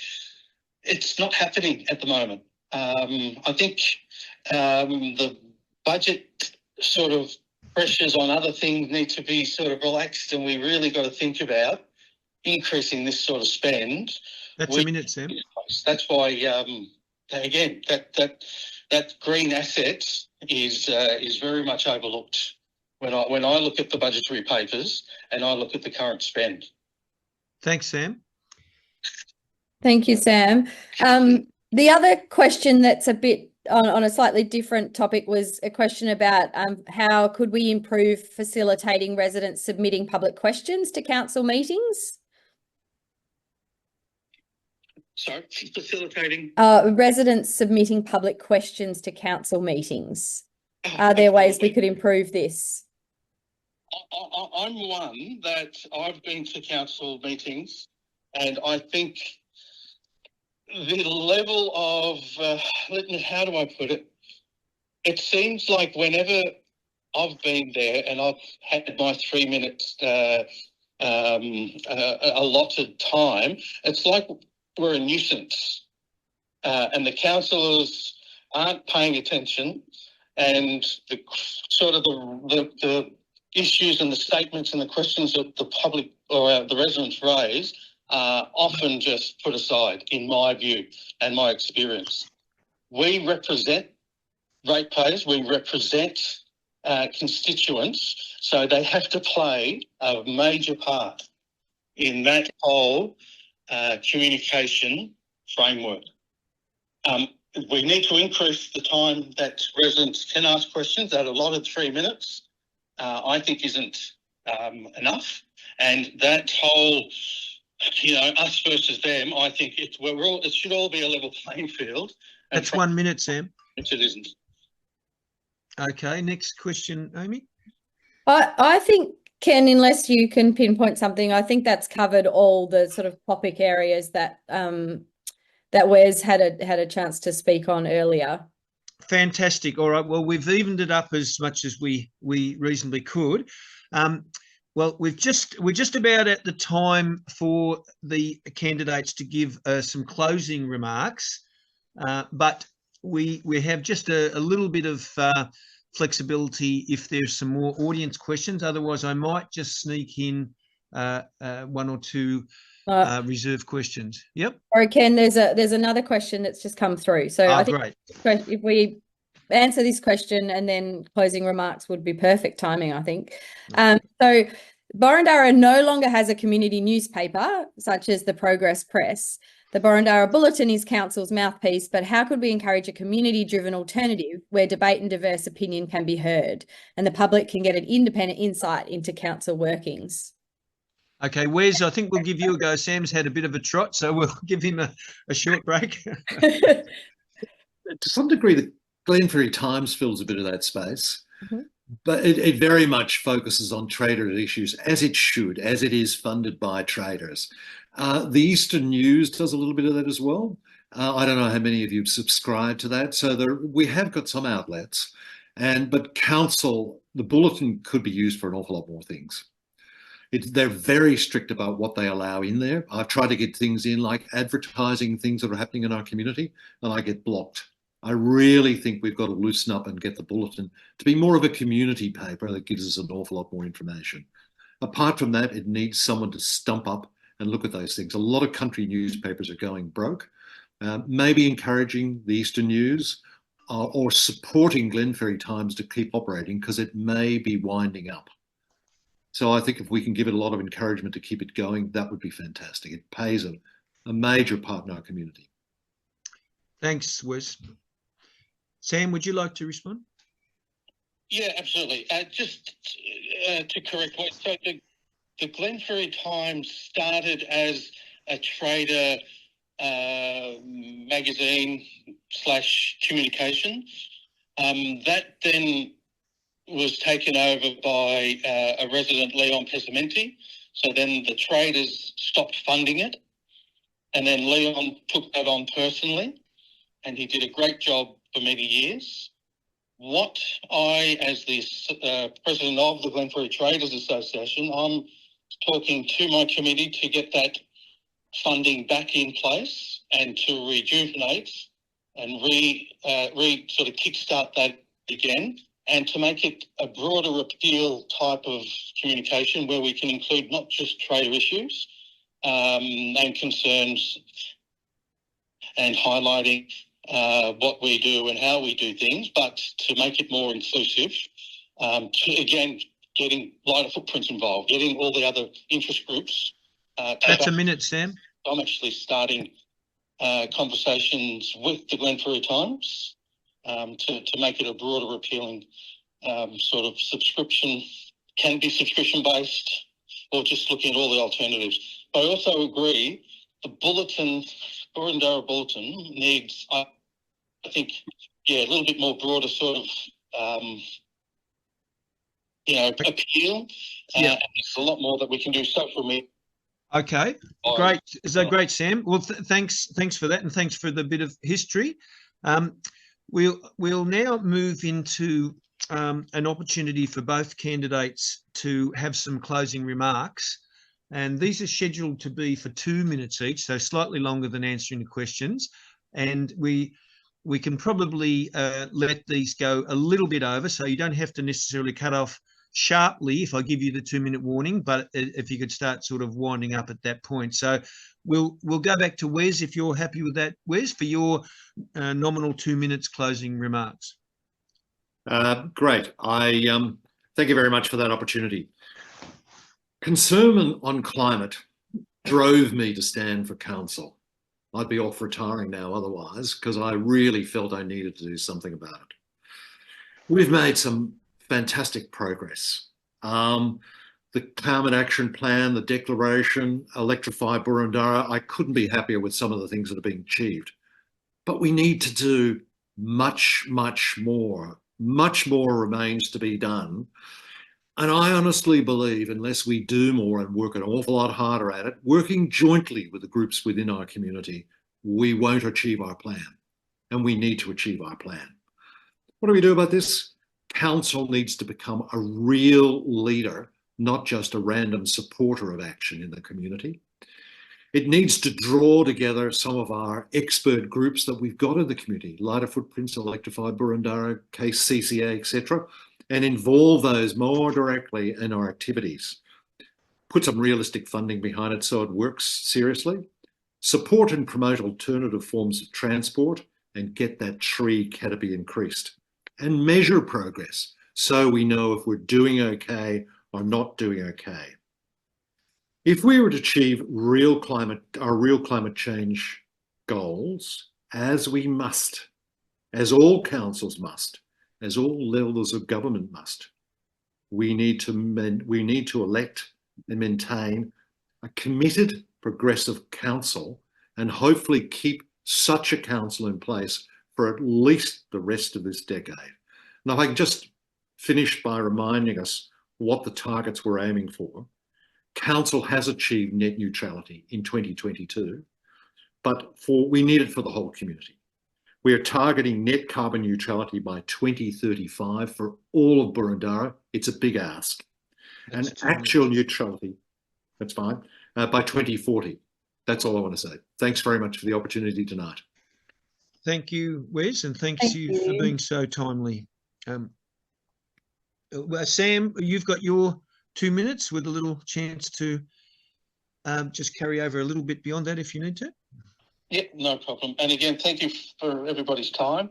It's not happening at the moment. I think the budget sort of pressures on other things need to be sort of relaxed, and we really got to think about increasing this sort of spend.
That's a minute, Sam.
That's why, again, that green asset is very much overlooked when I look at the budgetary papers and I look at the current spend.
Thanks, Sam.
Thank you, Sam. The other question that's a bit on a slightly different topic was a question about how could we improve facilitating residents submitting public questions to council meetings?
Sorry, facilitating?
Residents submitting public questions to council meetings. Are there ways we could improve this?
I'm one that I've been to council meetings, and I think the level of, how do I put it? It seems like whenever I've been there and I've had my 3 minutes allotted time, it's like we're a nuisance, and the councillors aren't paying attention, and the sort of the issues and the statements and the questions that the public or the residents raise are often just put aside, in my view and my experience. We represent ratepayers, we represent constituents, so they have to play a major part in that whole communication framework. We need to increase the time that residents can ask questions. That allotted 3 minutes, I think, isn't enough. And that whole, us versus them, I think it should all be a level playing field.
That's 1 minute, Sam.
It isn't.
Okay, next question, Amy.
I think, Ken, unless you can pinpoint something, I think that's covered all the sort of topic areas that that Wes had a chance to speak on earlier.
Fantastic. All right. Well, we've evened it up as much as we reasonably could. Well, we're just about at the time for the candidates to give some closing remarks, but we have just a little bit of flexibility if there's some more audience questions. Otherwise, I might just sneak in one or two reserve questions. Yep.
Or Ken, there's another question that's just come through. So I think
great.
if we answer this question and then closing remarks would be perfect timing, I think. So Boroondara no longer has a community newspaper such as the Progress Press. The Boroondara Bulletin is council's mouthpiece, but how could we encourage a community-driven alternative where debate and diverse opinion can be heard and the public can get an independent insight into council workings?
Okay, Wes, I think we'll give you a go. Sam's had a bit of a trot, so we'll give him a short break.
To some degree, the Glenferrie Times fills a bit of that space, but it very much focuses on trader issues, as it should, as it is funded by traders. The Eastern News does a little bit of that as well. I don't know how many of you subscribe to that. So we have got some outlets, but council, the Bulletin could be used for an awful lot more things. They're very strict about what they allow in there. I've tried to get things in like advertising things that are happening in our community, and I get blocked. I really think we've got to loosen up and get the Bulletin to be more of a community paper that gives us an awful lot more information. Apart from that, it needs someone to stump up and look at those things. A lot of country newspapers are going broke. Maybe encouraging the Eastern News or supporting Glenferrie Times to keep operating, because it may be winding up. So I think if we can give it a lot of encouragement to keep it going, that would be fantastic. It plays a major part in our community.
Thanks, Wes. Sam, would you like to respond?
Yeah, absolutely. Just to correct what, so the Glenferrie Times started as a trader magazine / communication. That then was taken over by a resident, Leon Pesamenti. So then the traders stopped funding it. And then Leon took that on personally, and he did a great job for many years. What I, as the president of the Glenferrie Traders Association, I'm talking to my committee to get that funding back in place and to rejuvenate and sort of kickstart that again, and to make it a broader appeal type of communication where we can include not just trader issues and concerns and highlighting what we do and how we do things, but to make it more inclusive, to, again, getting lighter footprints involved, getting all the other interest groups.
That's a minute, Sam.
I'm actually starting conversations with the Glenferrie Times to make it a broader appealing sort of subscription, can be subscription-based, or just looking at all the alternatives. But I also agree the bulletin, Boroondara Bulletin, needs, I think, a little bit more broader sort of, appeal.
Yeah.
There's a lot more that we can do social media.
Okay, great. So great, Sam. Well, thanks for that, and thanks for the bit of history. We'll now move into an opportunity for both candidates to have some closing remarks, and these are scheduled to be for 2 minutes each, so slightly longer than answering the questions. And we can probably let these go a little bit over, so you don't have to necessarily cut off sharply if I give you the 2 minute warning, but if you could start sort of winding up at that point. So we'll go back to Wes, if you're happy with that, Wes, for your nominal 2 minutes closing remarks.
Great. Thank you very much for that opportunity. Concern on climate drove me to stand for council. I'd be off retiring now otherwise, because I really felt I needed to do something about it. We've made some fantastic progress. The Climate Action Plan, the Declaration, Electrify Boroondara, I couldn't be happier with some of the things that are being achieved. But we need to do much, much more. Much more remains to be done. And I honestly believe unless we do more and work an awful lot harder at it, working jointly with the groups within our community, we won't achieve our plan. And we need to achieve our plan. What do we do about this? Council needs to become a real leader, not just a random supporter of action in the community. It needs to draw together some of our expert groups that we've got in the community, Lighter Footprints, Electrify Boroondara, Case CCA, etc., and involve those more directly in our activities. Put some realistic funding behind it so it works seriously. Support and promote alternative forms of transport and get that tree canopy increased. And measure progress so we know if we're doing okay or not doing okay. If we were to achieve our real climate change goals, as we must, as all councils must, as all levels of government must, we need to elect and maintain a committed progressive council and hopefully keep such a council in place for at least the rest of this decade. Now, if I can just finish by reminding us what the targets we're aiming for. Council has achieved net neutrality in 2022, but we need it for the whole community. We are targeting net carbon neutrality by 2035 for all of Boroondara. It's a big ask. And actual neutrality, that's fine, by 2040. That's all I want to say. Thanks very much for the opportunity thank
Thank you, Wes, and thank you for being so timely. Sam, you've got your 2 minutes with a little chance to just carry over a little bit beyond that if you need to.
Yeah, no problem. And again, thank you for everybody's time.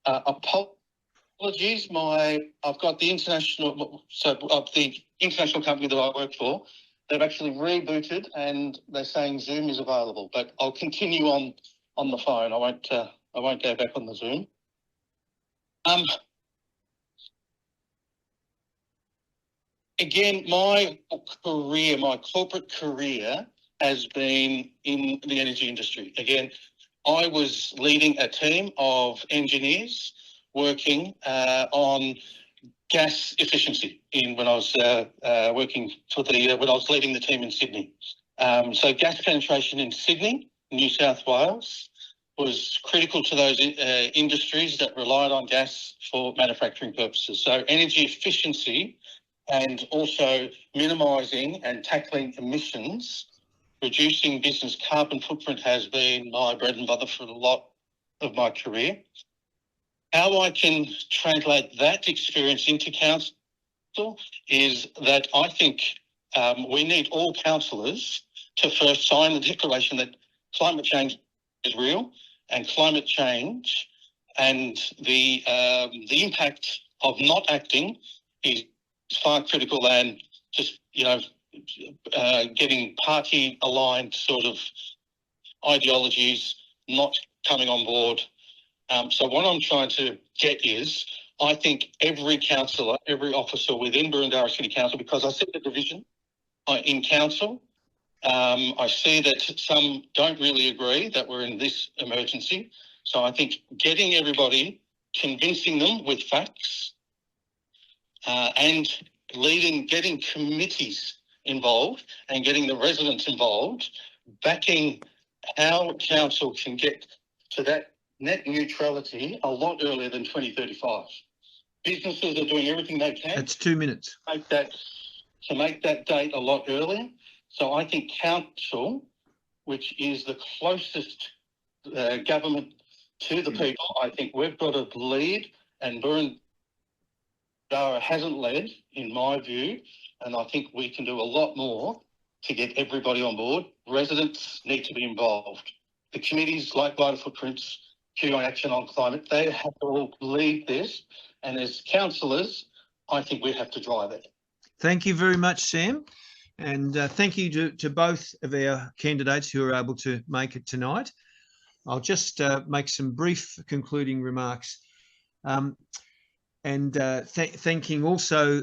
Apologies, I've got the international company that I work for. They've actually rebooted and they're saying Zoom is available, but I'll continue on the phone. I won't I won't go back on the Zoom. Again, my career, my corporate career has been in the energy industry. Again, I was leading a team of engineers working on gas efficiency when I was working for when I was leading the team in Sydney. So gas penetration in Sydney, New South Wales, was critical to those industries that relied on gas for manufacturing purposes. So energy efficiency and also minimising and tackling emissions, reducing business carbon footprint has been my bread and butter for a lot of my career. How I can translate that experience into council is that I think we need all councillors to first sign the declaration that climate change is real, and climate change and the impact of not acting is far critical than just, getting party aligned sort of ideologies not coming on board. So what I'm trying to get is, I think every councillor, every officer within Boroondara City Council, because I see the division in council, I see that some don't really agree that we're in this emergency. So I think getting everybody, convincing them with facts, and getting committees involved and getting the residents involved, backing how council can get to that net neutrality a lot earlier than 2035. Businesses are doing everything they can.
That's 2 minutes.
To make that date a lot earlier. So I think council, which is the closest government to the people, I think we've got to lead, and Boroondara hasn't led, in my view, and I think we can do a lot more to get everybody on board. Residents need to be involved. The committees like Vital Footprints, QI Action on Climate, they have to all lead this, and as councillors, I think we have to drive it.
Thank you very much, Sam. And thank you to both of our candidates who are able to make it tonight. I'll just make some brief concluding remarks. Thanking also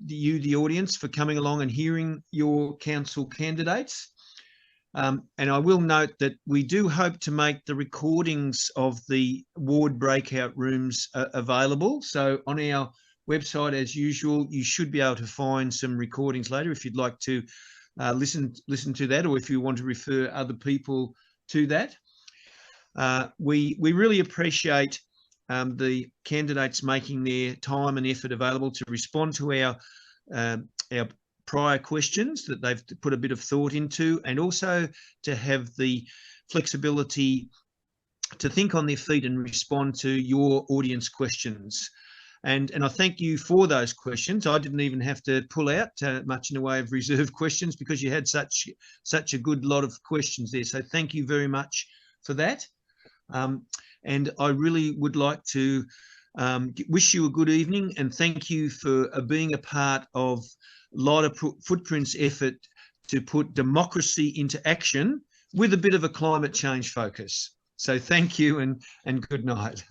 you, the audience, for coming along and hearing your council candidates. And I will note that we do hope to make the recordings of the ward breakout rooms available. So on our website, as usual, you should be able to find some recordings later if you'd like to listen to that, or if you want to refer other people to that. We really appreciate the candidates making their time and effort available to respond to our prior questions that they've put a bit of thought into, and also to have the flexibility to think on their feet and respond to your audience questions. And I thank you for those questions. I didn't even have to pull out much in the way of reserved questions, because you had such a good lot of questions there. So thank you very much for that. And I really would like to wish you a good evening, and thank you for being a part of Lighter Footprints' effort to put democracy into action with a bit of a climate change focus. So thank you, and good night.